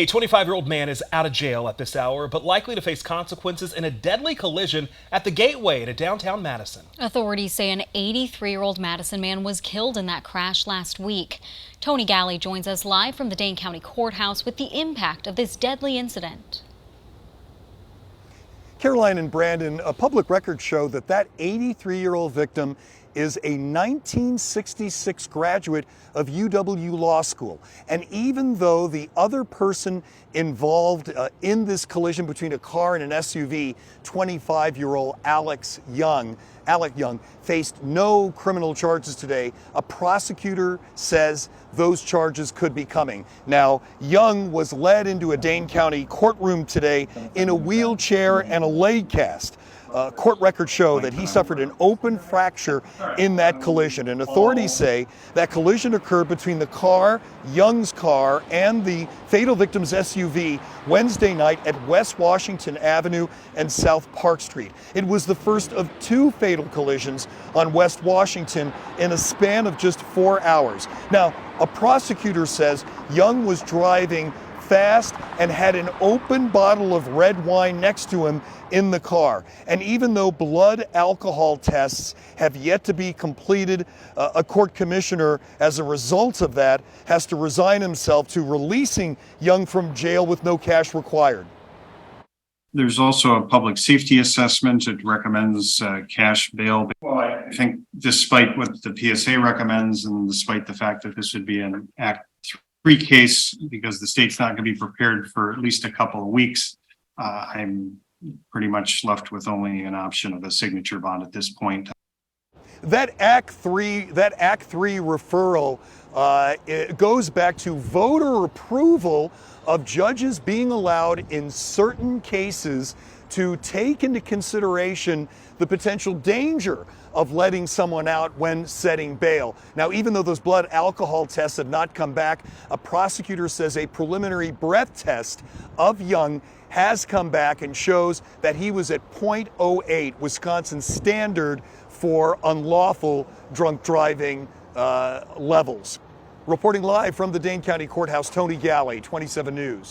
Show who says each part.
Speaker 1: A 25-year-old man is out of jail at this hour, but likely to face consequences in a deadly collision at the Gateway to downtown Madison.
Speaker 2: Authorities say an 83-year-old Madison man was killed in that crash last week. Tony Galley joins us live from the Dane County Courthouse with the impact of this deadly incident.
Speaker 3: Caroline and Brandon, a public records show that 83-year-old victim is a 1966 graduate of UW Law School. And even though the other person involved in this collision between a car and an SUV, 25-year-old Alec Young, faced no criminal charges today, a prosecutor says those charges could be coming. Now, Young was led into a Dane County courtroom today in a wheelchair and a leg cast. Court records show that he suffered an open fracture in that collision, and authorities say that collision occurred between the car, Young's car, and the fatal victim's SUV Wednesday night at West Washington Avenue and South Park Street. It was the first of two fatal collisions on West Washington in a span of just 4 hours. Now, a prosecutor says Young was driving fast and had an open bottle of red wine next to him in the car. And even though blood alcohol tests have yet to be completed, a court commissioner, as a result of that, has to resign himself to releasing Young from jail with no cash required.
Speaker 4: There's also a public safety assessment. It recommends cash bail. Well, I think despite what the PSA recommends, and despite the fact that this would be an Act 3 case, because the state's not going to be prepared for at least a couple of weeks, I'm pretty much left with only an option of a signature bond at this point.
Speaker 3: That Act 3 referral it goes back to voter approval of judges being allowed in certain cases to take into consideration the potential danger of letting someone out when setting bail. Now, even though those blood alcohol tests have not come back, a prosecutor says a preliminary breath test of Young has come back and shows that he was at .08, Wisconsin's standard for unlawful drunk driving levels. Reporting live from the Dane County Courthouse, Tony Galley, 27 News.